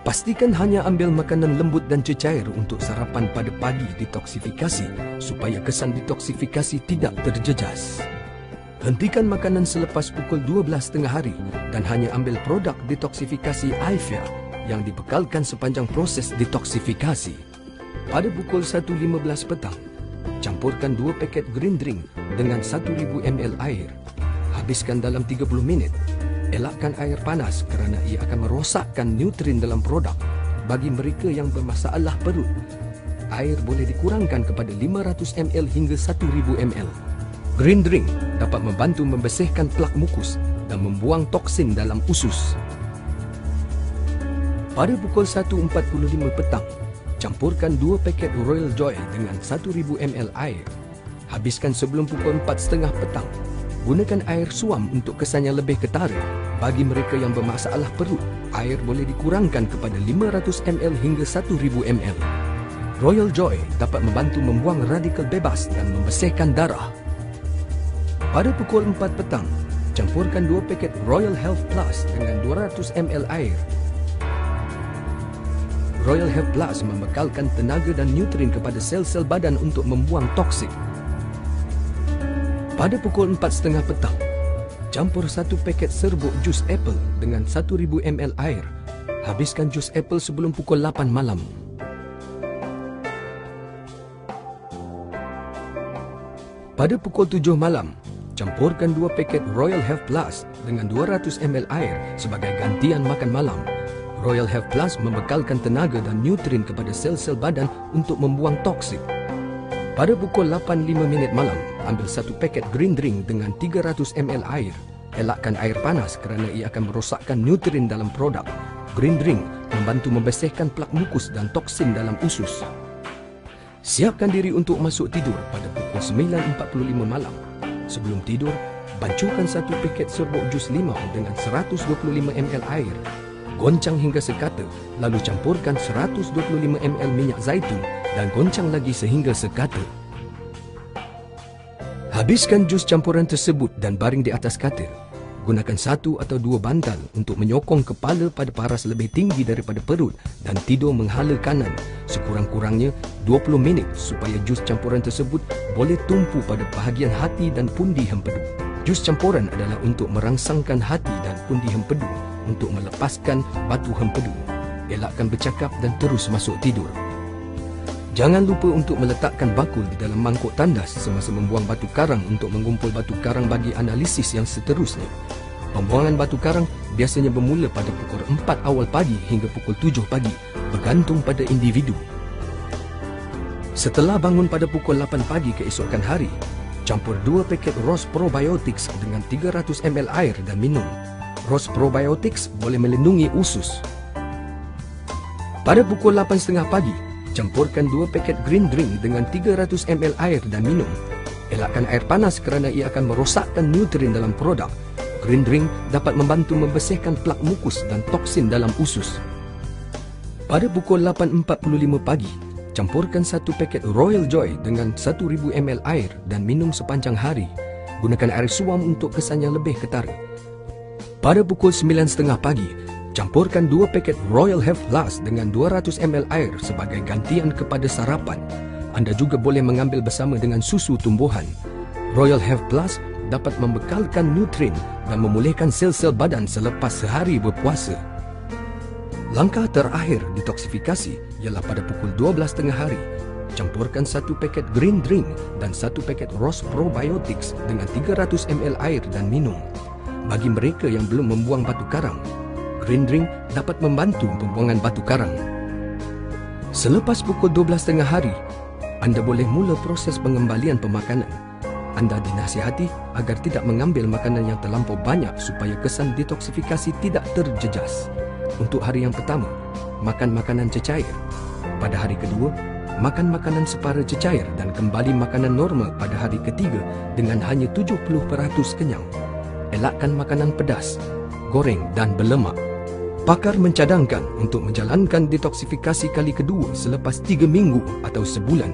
Pastikan hanya ambil makanan lembut dan cecair untuk sarapan pada pagi detoksifikasi supaya kesan detoksifikasi tidak terjejas. Hentikan makanan selepas pukul 12 tengah hari dan hanya ambil produk detoksifikasi IFIA yang dibekalkan sepanjang proses detoksifikasi. Pada pukul 1.15 petang, campurkan 2 paket green drink dengan 1,000 ml air. Habiskan dalam 30 minit. Elakkan air panas kerana ia akan merosakkan nutrien dalam produk. Bagi mereka yang bermasalah perut, air boleh dikurangkan kepada 500 ml hingga 1,000 ml. Green drink dapat membantu membersihkan plak mukus dan membuang toksin dalam usus. Pada pukul 1.45 petang, campurkan 2 paket Royal Joy dengan 1,000 ml air. Habiskan sebelum pukul 4.30 petang. Gunakan air suam untuk kesan yang lebih ketara. Bagi mereka yang bermasalah perut, air boleh dikurangkan kepada 500 ml hingga 1,000 ml. Royal Joy dapat membantu membuang radikal bebas dan membersihkan darah. Pada pukul 4 petang, campurkan 2 paket Royal Health Plus dengan 200 ml air. Royal Health Plus membekalkan tenaga dan nutrien kepada sel-sel badan untuk membuang toksik. Pada pukul 4.30 petang, campur 1 paket serbuk jus apple dengan 1,000 ml air. Habiskan jus apple sebelum pukul 8 malam. Pada pukul 7 malam, campurkan 2 paket Royal Health Plus dengan 200 ml air sebagai gantian makan malam. Royal Health Plus membekalkan tenaga dan nutrien kepada sel-sel badan untuk membuang toksik. Pada pukul 8.05 malam, ambil 1 paket green drink dengan 300 ml air. Elakkan air panas kerana ia akan merosakkan nutrien dalam produk. Green drink membantu membersihkan plak mukus dan toksin dalam usus. Siapkan diri untuk masuk tidur pada pukul 9.45 malam. Sebelum tidur, bancukan 1 paket serbuk jus limau dengan 125 ml air. Goncang hingga sekata, lalu campurkan 125 ml minyak zaitun dan goncang lagi sehingga sekata. Habiskan jus campuran tersebut dan baring di atas katil. Gunakan 1 atau 2 bantal untuk menyokong kepala pada paras lebih tinggi daripada perut dan tidur menghala kanan sekurang-kurangnya 20 minit supaya jus campuran tersebut boleh tumpu pada bahagian hati dan pundi hempedu. Jus campuran adalah untuk merangsangkan hati dan pundi hempedu untuk melepaskan batu hempedu. Elakkan bercakap dan terus masuk tidur. Jangan lupa untuk meletakkan bakul di dalam mangkuk tandas semasa membuang batu karang untuk mengumpul batu karang bagi analisis yang seterusnya. Pembuangan batu karang biasanya bermula pada pukul 4 awal pagi hingga pukul 7 pagi, bergantung pada individu. Setelah bangun pada pukul 8 pagi keesokan hari, campur 2 paket Rose Probiotics dengan 300 ml air dan minum. Rose Probiotics boleh melindungi usus. Pada pukul 8.30 pagi, campurkan 2 paket green drink dengan 300 ml air dan minum. Elakkan air panas kerana ia akan merosakkan nutrien dalam produk. Green drink dapat membantu membersihkan plak mukus dan toksin dalam usus. Pada pukul 8.45 pagi, campurkan 1 paket Royal Joy dengan 1,000 ml air dan minum sepanjang hari. Gunakan air suam untuk kesan yang lebih ketara. Pada pukul 9.30 pagi, campurkan 2 paket Royal Health Plus dengan 200 ml air sebagai gantian kepada sarapan. Anda juga boleh mengambil bersama dengan susu tumbuhan. Royal Health Plus dapat membekalkan nutrien dan memulihkan sel-sel badan selepas sehari berpuasa. Langkah terakhir detoksifikasi ialah pada pukul 12 tengah hari. Campurkan 1 paket green drink dan 1 paket Rose Probiotics dengan 300 ml air dan minum. Bagi mereka yang belum membuang batu karang, green drink dapat membantu pembuangan batu karang. Selepas pukul 12 tengah hari, anda boleh mula proses pengembalian pemakanan. Anda dinasihati agar tidak mengambil makanan yang terlampau banyak supaya kesan detoksifikasi tidak terjejas. Untuk hari yang pertama, makan makanan cecair. Pada hari kedua, makan makanan separa cecair dan kembali makanan normal pada hari ketiga dengan hanya 70% kenyang. Elakkan makanan pedas, goreng dan berlemak. Pakar mencadangkan untuk menjalankan detoksifikasi kali kedua selepas 3 minggu atau sebulan.